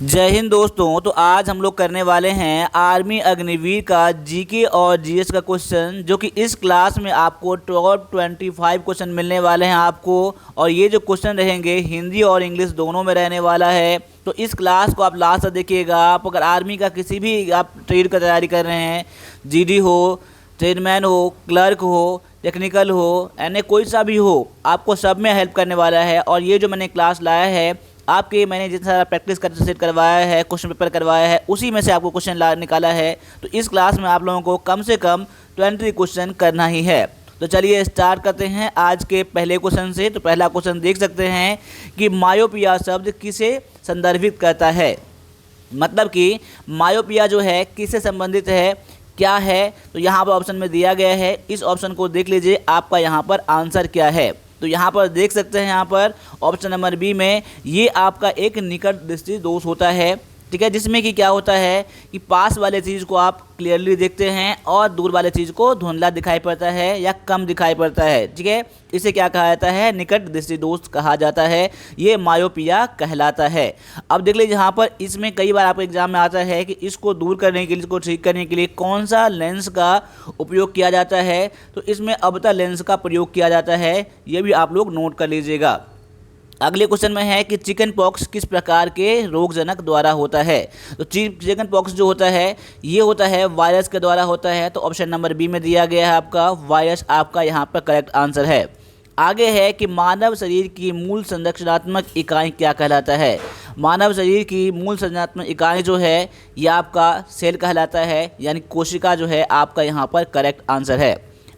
जय हिंद दोस्तों। तो आज हम लोग करने वाले हैं आर्मी अग्निवीर का जीके और जीएस का क्वेश्चन, जो कि इस क्लास में आपको टॉप 25 क्वेश्चन मिलने वाले हैं आपको। और ये जो क्वेश्चन रहेंगे हिंदी और इंग्लिश दोनों में रहने वाला है। तो इस क्लास को आप लास्ट तक देखिएगा। आप अगर आर्मी का किसी भी आप ट्रेड का तैयारी कर रहे हैं, जीडी हो, ट्रेडमैन हो, क्लर्क हो, टेक्निकल हो, यानी कोई सा भी हो, आपको सब में हेल्प करने वाला है। और ये जो मैंने क्लास लाया है आपके, मैंने जितना सारा प्रैक्टिस कर सेट करवाया है, क्वेश्चन पेपर करवाया है, उसी में से आपको क्वेश्चन निकाला है। तो इस क्लास में आप लोगों को कम से कम 20 क्वेश्चन करना ही है। तो चलिए स्टार्ट करते हैं आज के पहले क्वेश्चन से। तो पहला क्वेश्चन देख सकते हैं कि मायोपिया शब्द किसे संदर्भित करता है। मतलब कि मायोपिया जो है किससे संबंधित है, क्या है। तो यहाँ पर ऑप्शन में दिया गया है, इस ऑप्शन को देख लीजिए आपका यहाँ पर आंसर क्या है। तो यहाँ पर देख सकते हैं, यहाँ पर ऑप्शन नंबर बी में ये आपका एक निकट दृष्टि दोष होता है, ठीक है, जिसमें कि क्या होता है कि पास वाले चीज़ को आप क्लियरली देखते हैं और दूर वाले चीज़ को धुंधला दिखाई पड़ता है या कम दिखाई पड़ता है, ठीक है। इसे क्या कहा जाता है, निकट दृष्टि दोष कहा जाता है। ये मायोपिया कहलाता है। अब देख लीजिए यहाँ पर, इसमें कई बार आपको एग्जाम में आता है कि इसको दूर करने के लिए, इसको ठीक करने के लिए कौन सा लेंस का उपयोग किया जाता है। तो इसमें अवतल लेंस का प्रयोग किया जाता है, ये भी आप लोग नोट कर लीजिएगा। अगले क्वेश्चन में है कि चिकन पॉक्स किस प्रकार के रोगजनक द्वारा होता है। तो चिकन पॉक्स जो होता है ये होता है वायरस के द्वारा होता है। तो ऑप्शन नंबर बी में दिया गया है आपका वायरस, आपका यहाँ पर करेक्ट आंसर है। आगे है कि मानव शरीर की मूल संरचनात्मक इकाई क्या कहलाता है। मानव शरीर की मूल संरचनात्मक इकाई जो है ये आपका सेल कहलाता है, यानी कोशिका जो है आपका यहाँ पर करेक्ट आंसर है।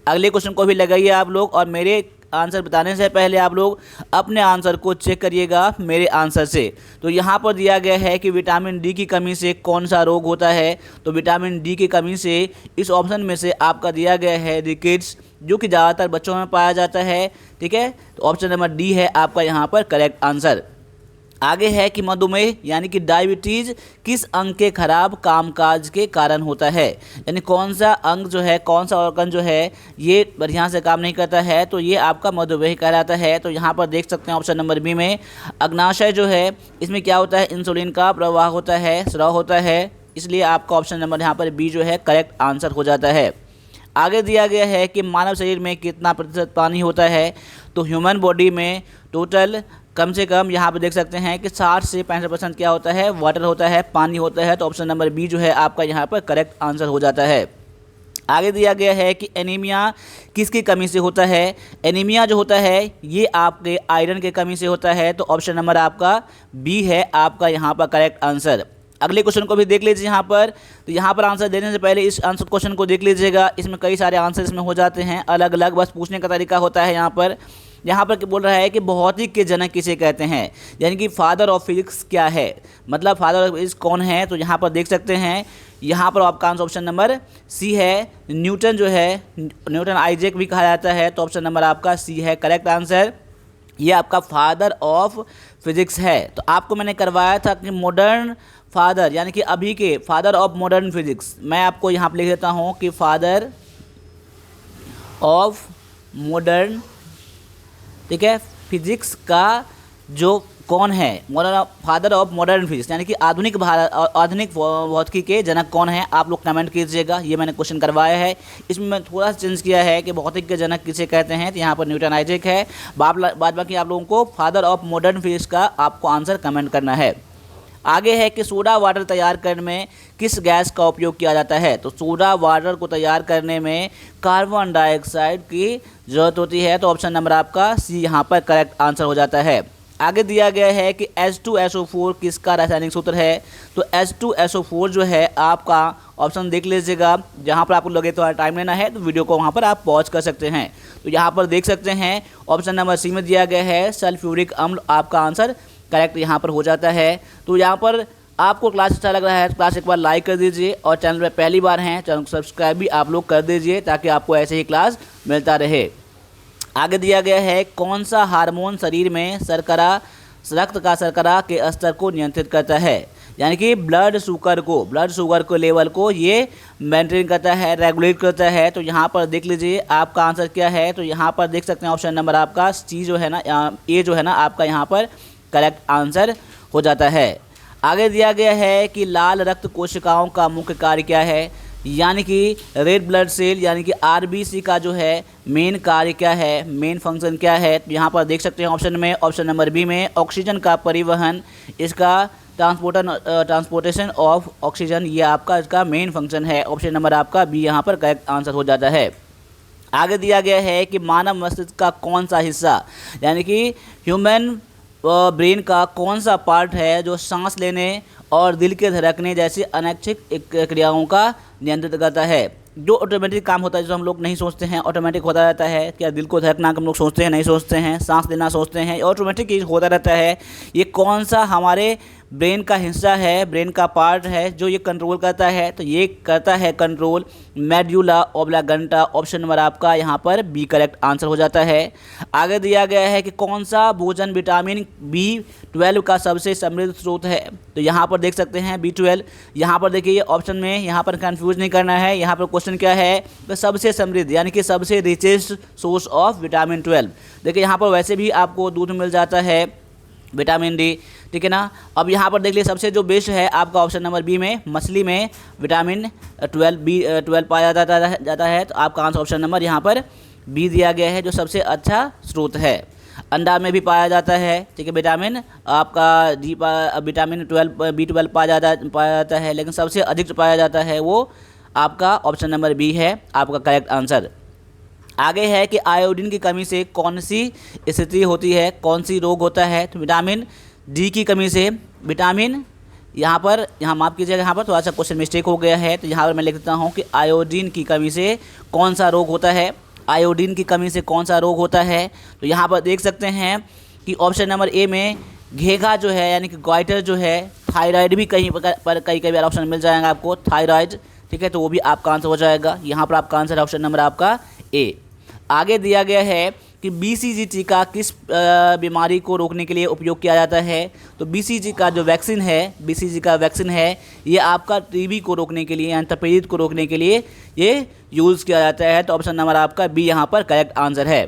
अगले क्वेश्चन को भी लगाइए आप लोग, और मेरे आंसर बताने से पहले आप लोग अपने आंसर को चेक करिएगा मेरे आंसर से। तो यहाँ पर दिया गया है कि विटामिन डी की कमी से कौन सा रोग होता है। तो विटामिन डी की कमी से इस ऑप्शन में से आपका दिया गया है रिकेट्स, जो कि ज़्यादातर बच्चों में पाया जाता है, ठीक है। तो ऑप्शन नंबर डी है आपका यहाँ पर करेक्ट आंसर। आगे है कि मधुमेह यानी कि डायबिटीज़ किस अंग के खराब कामकाज के कारण होता है। यानी कौन सा अंग जो है, कौन सा ऑर्गन जो है ये बढ़िया से काम नहीं करता है, तो ये आपका मधुमेह कहलाता है। तो यहाँ पर देख सकते हैं ऑप्शन नंबर बी में अग्नाशय जो है, इसमें क्या होता है, इंसुलिन का प्रवाह होता है, स्राव होता है, इसलिए आपका ऑप्शन नंबर यहाँ पर बी जो है करेक्ट आंसर हो जाता है। आगे दिया गया है कि मानव शरीर में कितना प्रतिशत पानी होता है। तो ह्यूमन बॉडी में टोटल कम से कम यहाँ पे देख सकते हैं कि 60 से 65% क्या होता है, वाटर होता है, पानी होता है। तो ऑप्शन नंबर बी जो है आपका यहाँ पर करेक्ट आंसर हो जाता है। आगे दिया गया है कि एनीमिया किसकी कमी से होता है। एनीमिया जो होता है ये आपके आयरन के कमी से होता है। तो ऑप्शन नंबर आपका बी है आपका यहाँ पर करेक्ट आंसर। अगले क्वेश्चन को भी देख लीजिए यहाँ पर। तो यहाँ पर आंसर देने से पहले इस आंसर क्वेश्चन को देख लीजिएगा, इसमें कई सारे आंसर इसमें हो जाते हैं अलग अलग, बस पूछने का तरीका होता है। यहाँ पर बोल रहा है कि भौतिक के जनक किसे कहते हैं, यानी कि फादर ऑफ फिजिक्स क्या है, मतलब फादर ऑफ फिजिक्स कौन है। तो यहाँ पर देख सकते हैं, यहाँ पर आपका आंसर ऑप्शन नंबर सी है, न्यूटन जो है, न्यूटन आइजैक भी कहा जाता है। तो ऑप्शन नंबर आपका सी है करेक्ट आंसर। ये आपका फादर ऑफ फिजिक्स है। तो आपको मैंने करवाया था कि मॉडर्न फादर, यानी कि अभी के फादर ऑफ मॉडर्न फिजिक्स, मैं आपको यहाँ पर लिख देता हूँ कि फादर ऑफ मॉडर्न, ठीक है, फिजिक्स का जो कौन है, modern father of modern physics, यानी कि आधुनिक भौतिकी के जनक कौन है, आप लोग कमेंट कीजिएगा। ये मैंने क्वेश्चन करवाया है, इसमें मैं थोड़ा सा चेंज किया है कि भौतिक के जनक किसे कहते हैं। तो यहाँ पर न्यूटन आइजैक है। बाद बाकी आप लोगों को फादर ऑफ मॉडर्न फिजिक्स का आपको आंसर कमेंट करना है। आगे है कि सोडा वाटर तैयार करने में किस गैस का उपयोग किया जाता है। तो सोडा वाटर को तैयार करने में कार्बन डाइऑक्साइड की ज़रूरत होती है। तो ऑप्शन नंबर आपका सी यहाँ पर करेक्ट आंसर हो जाता है। आगे दिया गया है कि H2SO4 किसका रासायनिक सूत्र है। तो H2SO4 जो है आपका ऑप्शन देख लीजिएगा, जहाँ पर आपको लगे तो टाइम लेना है तो वीडियो को वहाँ पर आप पॉज कर सकते हैं। तो यहाँ पर देख सकते हैं ऑप्शन नंबर सी में दिया गया है सल्फ्यूरिक अम्ल, आपका आंसर करेक्ट यहाँ पर हो जाता है। तो यहाँ पर आपको क्लास अच्छा लग रहा है तो क्लास एक बार लाइक कर दीजिए, और चैनल पर पहली बार हैं चैनल को सब्सक्राइब भी आप लोग कर दीजिए, ताकि आपको ऐसे ही क्लास मिलता रहे। आगे दिया गया है कौन सा हार्मोन शरीर में रक्त का शर्करा के स्तर को नियंत्रित करता है, यानी कि ब्लड शुगर को लेवल को ये मेंटेन करता है, रेगुलेट करता है। तो यहाँ पर देख लीजिए आपका आंसर क्या है। तो यहाँ पर देख सकते हैं ऑप्शन नंबर आपका सी जो है ना, ए जो है ना आपका यहाँ पर करेक्ट आंसर हो जाता है। आगे दिया गया है कि लाल रक्त कोशिकाओं का मुख्य कार्य क्या है, यानी कि रेड ब्लड सेल यानी कि आरबीसी का जो है मेन कार्य क्या है, मेन फंक्शन क्या है। तो यहाँ पर देख सकते हैं ऑप्शन में, ऑप्शन नंबर बी में ऑक्सीजन का परिवहन, इसका ट्रांसपोर्टेशन ऑफ ऑक्सीजन, ये आपका इसका मेन फंक्शन है। ऑप्शन नंबर आपका बी यहाँ पर करेक्ट आंसर हो जाता है। आगे दिया गया है कि मानव मस्तिष्क का कौन सा हिस्सा, यानी कि ह्यूमन ब्रेन का कौन सा पार्ट है जो सांस लेने और दिल के धड़कने जैसी अनैच्छिक क्रियाओं का नियंत्रित करता है। जो ऑटोमेटिक काम होता है, जो हम लोग नहीं सोचते हैं, ऑटोमेटिक होता रहता है। क्या दिल को धड़कना हम लोग सोचते हैं, नहीं सोचते हैं, सांस लेना सोचते हैं, ऑटोमेटिक होता रहता है। ये कौन सा हमारे ब्रेन का हिस्सा है, ब्रेन का पार्ट है जो ये कंट्रोल करता है, तो ये करता है control medulla oblongata. Option number आपका यहाँ पर बी करेक्ट आंसर हो जाता है। आगे दिया गया है कि कौन सा भोजन विटामिन B12 का सबसे समृद्ध स्रोत है। तो यहाँ पर देख सकते हैं B12, यहाँ पर देखिए ये ऑप्शन में यहाँ पर कंफ्यूज नहीं करना है। यहाँ पर क्वेश्चन क्या है, तो सबसे समृद्ध यानी कि सबसे रिचेस्ट सोर्स ऑफ विटामिन 12। देखिए यहाँ पर वैसे भी आपको दूध मिल जाता है, विटामिन डी, ठीक है ना। अब यहाँ पर देख लीजिए सबसे जो बेस्ट है आपका ऑप्शन नंबर बी में, मछली में विटामिन 12 पाया जाता है। तो आपका आंसर ऑप्शन नंबर यहाँ पर बी दिया गया है, जो सबसे अच्छा स्रोत है। अंडा में भी पाया जाता है, ठीक है, विटामिन आपका विटामिन B12 पाया जाता है, लेकिन सबसे अधिक पाया जाता है वो आपका ऑप्शन नंबर बी है आपका करेक्ट आंसर। आगे है कि आयोडीन की कमी से कौन सी स्थिति होती है, कौन सी रोग होता है। तो विटामिन डी की कमी से विटामिन, यहाँ माफ़ कीजिएगा, यहाँ पर थोड़ा सा क्वेश्चन मिस्टेक हो गया है। तो यहाँ पर मैं लिख देता हूँ कि आयोडीन की कमी से कौन सा रोग होता है, आयोडीन की कमी से कौन सा रोग होता है। तो यहाँ पर देख सकते हैं कि ऑप्शन नंबर ए में घेघा जो है यानी कि गोइटर जो है, थायराइड भी कहीं पर कई बार ऑप्शन मिल जाएगा आपको, थायराइड, ठीक है, तो वो भी आपका आंसर हो जाएगा। यहाँ पर आपका आंसर ऑप्शन नंबर आपका ए। आगे दिया गया है कि BCG टीका किस बीमारी को रोकने के लिए उपयोग किया जाता है। तो BCG का जो वैक्सीन है, BCG का वैक्सीन है, ये आपका TB को रोकने के लिए यानी तपेदिक को रोकने के लिए ये यूज़ किया जाता है। तो ऑप्शन नंबर आपका बी यहाँ पर करेक्ट आंसर है।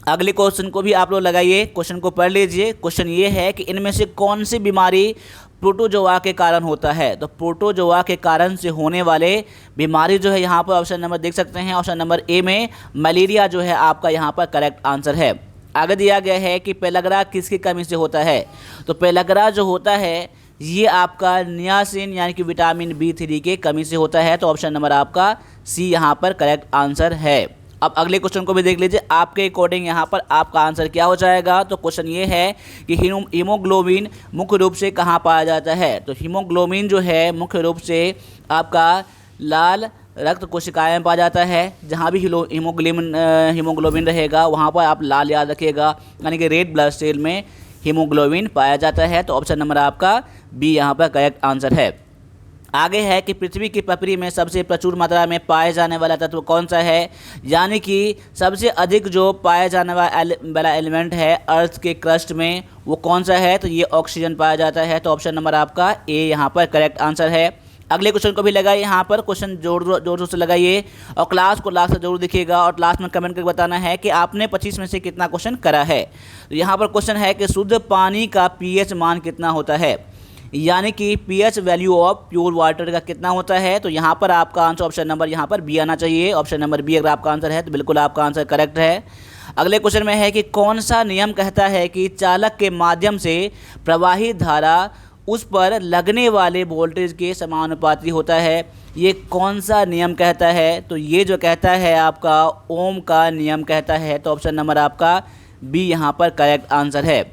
अगले क्वेश्चन को भी आप लोग लगाइए, क्वेश्चन को पढ़ लीजिए। क्वेश्चन ये है कि इनमें से कौन सी बीमारी प्रोटोजोआ के कारण होता है। तो प्रोटोजोआ के कारण से होने वाले बीमारी जो है यहाँ पर ऑप्शन नंबर देख सकते हैं, ऑप्शन नंबर ए में मलेरिया जो है आपका यहाँ पर करेक्ट आंसर है। आगे दिया गया है कि पेलग्रा किसकी कमी से होता है। तो पेलग्रा जो होता है ये आपका नियासिन यानी कि विटामिन B3 के कमी से होता है। तो ऑप्शन नंबर आपका सी यहाँ पर करेक्ट आंसर है। अब अगले क्वेश्चन को भी देख लीजिए, आपके अकॉर्डिंग यहाँ पर आपका आंसर क्या हो जाएगा। तो क्वेश्चन ये है कि हीमोग्लोबिन मुख्य रूप से कहाँ पाया जाता है। तो हीमोग्लोबिन जो है मुख्य रूप से आपका लाल रक्त कोशिकाएं पाया जाता है। जहाँ भी हीमोग्लोबिन रहेगा वहाँ पर आप लाल याद रखिएगा, यानी कि रेड ब्लड सेल में हीमोग्लोबिन पाया जाता है। तो ऑप्शन नंबर आपका बी यहाँ पर करेक्ट आंसर है। आगे है कि पृथ्वी की पपड़ी में सबसे प्रचुर मात्रा में पाए जाने वाला तत्व कौन सा है, यानी कि सबसे अधिक जो पाया जाने वाला एलिमेंट है अर्थ के क्रस्ट में वो कौन सा है। तो ये ऑक्सीजन पाया जाता है। तो ऑप्शन नंबर आपका ए यहाँ पर करेक्ट आंसर है। अगले क्वेश्चन को भी लगाइए, यहाँ पर क्वेश्चन जोर से लगाइए और क्लास को लास्ट से जरूर दिखिएगा और लास्ट में कमेंट करके बताना है कि आपने 25 में से कितना क्वेश्चन करा है। तो यहाँ पर क्वेश्चन है कि शुद्ध पानी का pH मान कितना होता है, यानी कि pH value of pure water का कितना होता है। तो यहाँ पर आपका आंसर ऑप्शन नंबर यहाँ पर बी आना चाहिए। ऑप्शन नंबर बी अगर आपका आंसर है तो बिल्कुल आपका आंसर करेक्ट है। अगले क्वेश्चन में है कि कौन सा नियम कहता है कि चालक के माध्यम से प्रवाहित धारा उस पर लगने वाले वोल्टेज के समानुपाती होता है। ये कौन सा नियम कहता है। तो ये जो कहता है आपका ओम का नियम कहता है। तो ऑप्शन नंबर आपका बी यहाँ पर करेक्ट आंसर है।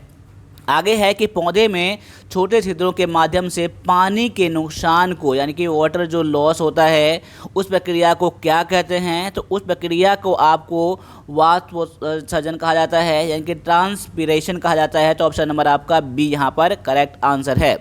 आगे है कि पौधे में छोटे छिद्रों के माध्यम से पानी के नुकसान को, यानी कि वाटर जो लॉस होता है, उस प्रक्रिया को क्या कहते हैं। तो उस प्रक्रिया को आपको वाष्पोत्सर्जन कहा जाता है, यानी कि ट्रांसपीरेशन कहा जाता है। तो ऑप्शन नंबर आपका बी यहाँ पर करेक्ट आंसर है।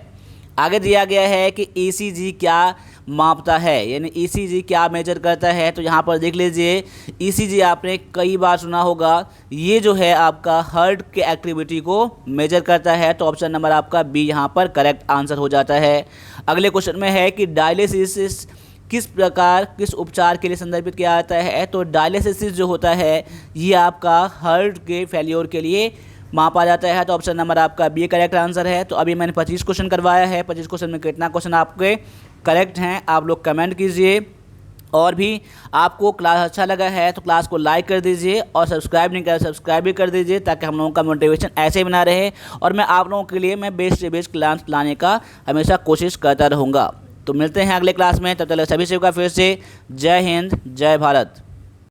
आगे दिया गया है कि ECG क्या मापता है, यानी ECG क्या मेजर करता है। तो यहाँ पर देख लीजिए, ECG आपने कई बार सुना होगा, ये जो है आपका हार्ट के एक्टिविटी को मेजर करता है। तो ऑप्शन नंबर आपका बी यहाँ पर करेक्ट आंसर हो जाता है। अगले क्वेश्चन में है कि डायलिसिस किस उपचार के लिए संदर्भित किया जाता है। तो डायलिसिस जो होता है ये आपका हार्ट के फेल्योर के लिए माप आ जाता है। तो ऑप्शन नंबर आपका बी करेक्ट आंसर है। तो अभी मैंने 25 क्वेश्चन करवाया है, 25 क्वेश्चन में कितना क्वेश्चन आपके करेक्ट हैं आप लोग कमेंट कीजिए। और भी आपको क्लास अच्छा लगा है तो क्लास को लाइक कर दीजिए और सब्सक्राइब नहीं करा सब्सक्राइब भी कर दीजिए, ताकि हम लोगों का मोटिवेशन ऐसे ही बना रहे और मैं आप लोगों के लिए मैं बेस्ट से बेस्ट क्लास लाने का हमेशा कोशिश करता रहूँगा। तो मिलते हैं अगले क्लास में, तब तक सभी से फिर से जय हिंद जय भारत।